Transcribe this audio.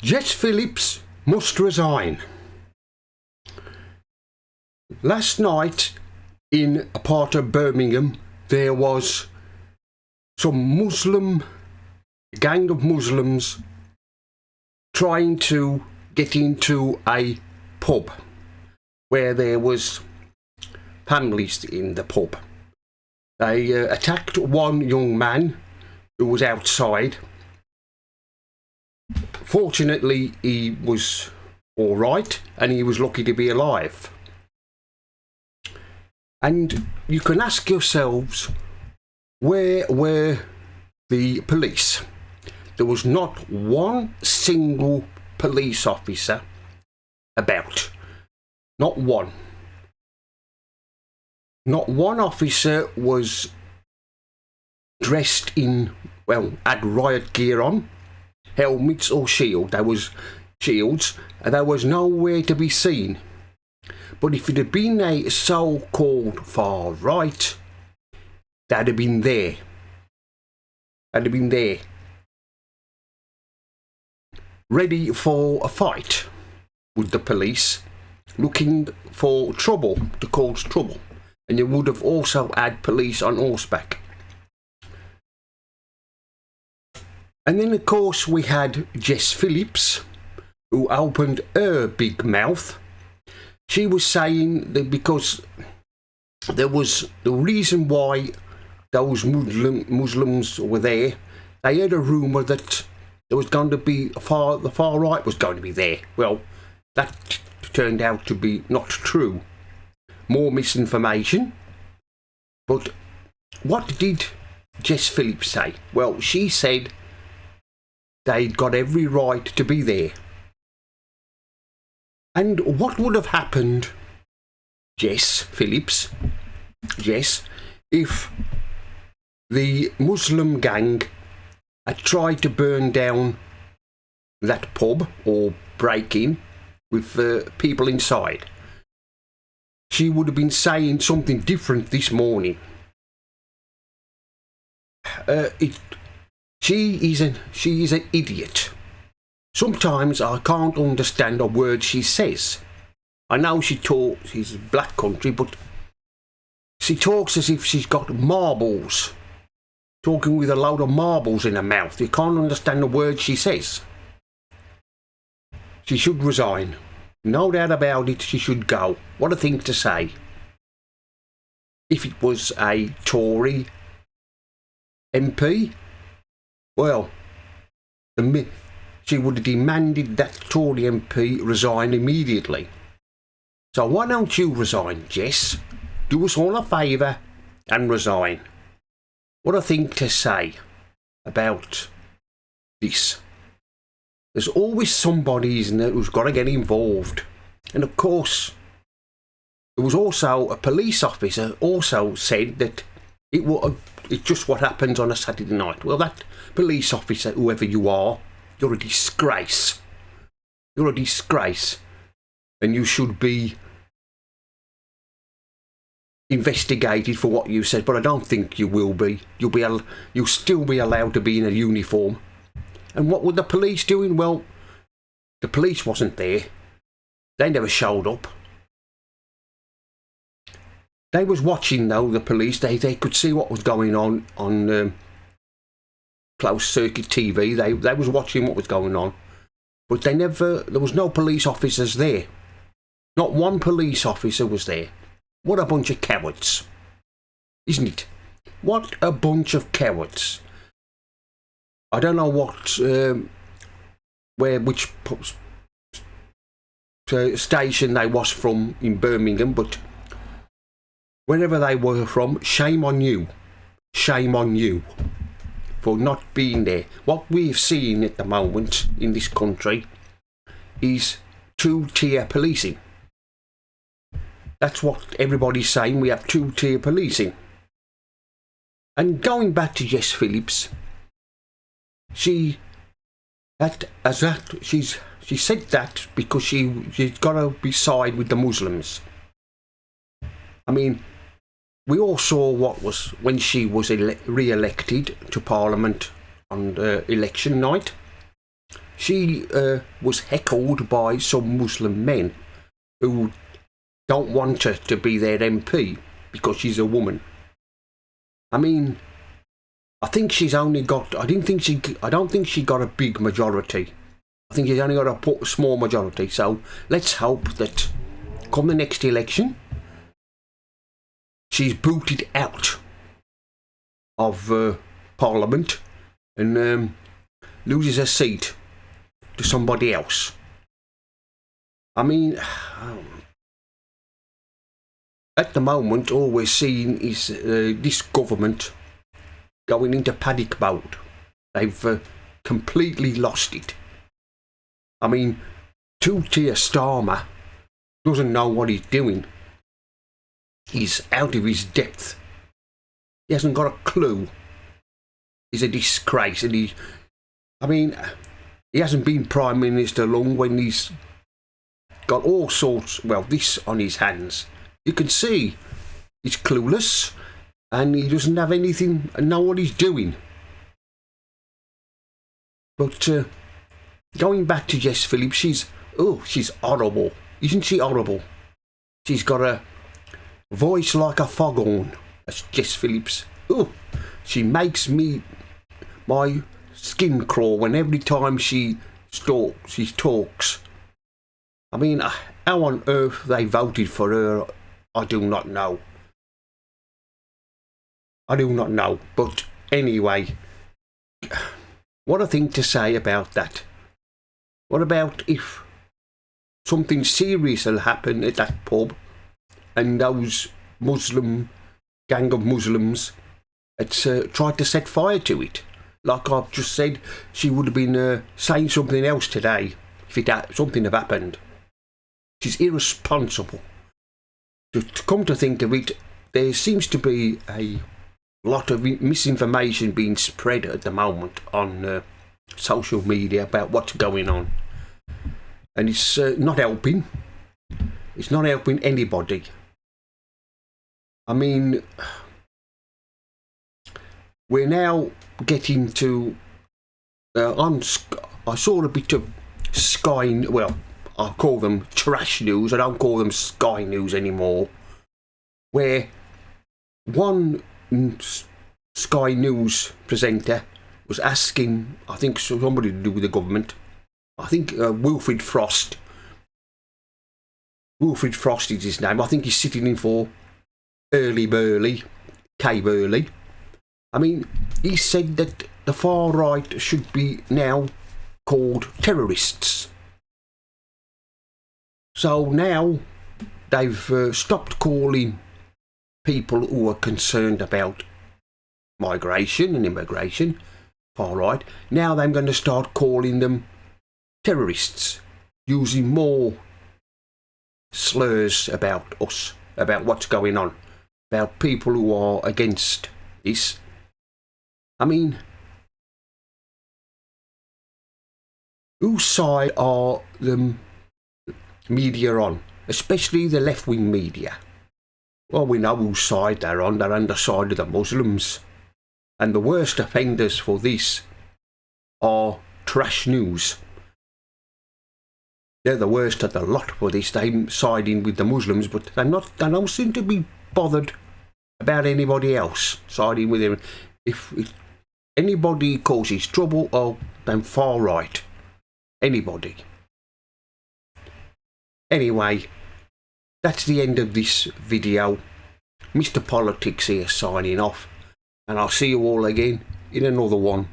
Jess Phillips must resign. Last night in a part of Birmingham there was some gang of Muslims trying to get into a pub where there was families in the pub. They attacked one young man who was outside. Fortunately, he was all right and he was lucky to be alive. And you can ask yourselves, where were the police? There was not one single police officer about. Not one. Not one officer was dressed in, had riot gear on, helmets or shields. There was shields, and there was nowhere to be seen. But if it had been a so-called far right, they'd have been there. They'd have been there, ready for a fight with the police, looking for trouble, to cause trouble. And you would have also had police on horseback. And then, of course, we had Jess Phillips, who opened her big mouth. She was saying that because there was the reason why those Muslims were there, they had a rumour that there was going to be the far right was going to be there. Well, that turned out to be not true. More misinformation. But what did Jess Phillips say? Well, she said they'd got every right to be there. And what would have happened, Jess Phillips, if the Muslim gang had tried to burn down that pub or break in with people inside? She would have been saying something different this morning. She is an idiot. Sometimes I can't understand a word she says. I know she talks, she's a black country, but she talks as if she's got marbles. Talking with a load of marbles in her mouth. You can't understand a word she says. She should resign. No doubt about it, she should go. What a thing to say. If it was a Tory MP, well, she would have demanded that Tory MP resign immediately. So why don't you resign, Jess? Do us all a favour and resign. What a thing to say about this. There's always somebody, isn't there, who's got to get involved. And of course, there was also a police officer also said that it's just what happens on a Saturday night. Well, that police officer, whoever you are, you're a disgrace. You're a disgrace. And you should be investigated for what you said, but I don't think you will be. You'll still be allowed to be in a uniform. And what were the police doing? Well, the police wasn't there. They never showed up. They was watching though, the police. They could see what was going on closed circuit TV. They was watching what was going on. But there was no police officers there. Not one police officer was there. What a bunch of cowards. Isn't it? What a bunch of cowards. I don't know which station they was from in Birmingham, but wherever they were from, shame on you. Shame on you for not being there. What we've seen at the moment in this country is two-tier policing. That's what everybody's saying. We have two-tier policing. And going back to Jess Phillips, she said that because she's got to be side with the Muslims. I mean, we all saw what was when she was re-elected to Parliament on election night. she was heckled by some Muslim men who don't want her to be their MP because she's a woman. I mean, I think she's only got. I don't think she got a big majority. I think she's only got a small majority. So let's hope that come the next election, she's booted out of Parliament and loses her seat to somebody else. I mean, at the moment, all we're seeing is this government going into panic mode. They've completely lost it. I mean, Keir Starmer doesn't know what he's doing. He's out of his depth. He hasn't got a clue. He's a disgrace, and he hasn't been Prime Minister long when he's got all sorts, this on his hands. You can see he's clueless and he doesn't have anything and know what he's doing. But going back to Jess Phillips, she's horrible. Isn't she horrible? She's got a voice like a foghorn. That's Jess Phillips. Oh, she makes my skin crawl when every time she talks. I mean, how on earth they voted for her, I do not know. But anyway, what a thing to say about that. What about if something serious will happen at that pub and those gang of Muslims had tried to set fire to it? Like I've just said, she would have been saying something else today if something had happened. She's irresponsible. To come to think of it, there seems to be a lot of misinformation being spread at the moment on social media about what's going on. And it's not helping. It's not helping anybody. I mean, we're now getting to... I saw a bit of Sky... Well, I call them trash news. I don't call them Sky News anymore. Where one Sky News presenter was asking, I think somebody to do with the government, I think Wilfred Frost. Wilfred Frost is his name. I think he's sitting in for Kay Burley. I mean, he said that the far right should be now called terrorists. So now they've stopped calling people who are concerned about migration and immigration far right. Now they're going to start calling them terrorists, using more slurs about us, about what's going on, about people who are against this. I mean, whose side are the media on, especially the left-wing media? Well, we know whose side they're on. They're on the side of the Muslims. And the worst offenders for this are trash news. They're the worst of the lot for this. They're siding with the Muslims, but they don't seem to be bothered about anybody else siding with them. If anybody causes trouble, oh, then far right. Anybody. Anyway, that's the end of this video. Mr. Politics here signing off, and I'll see you all again in another one.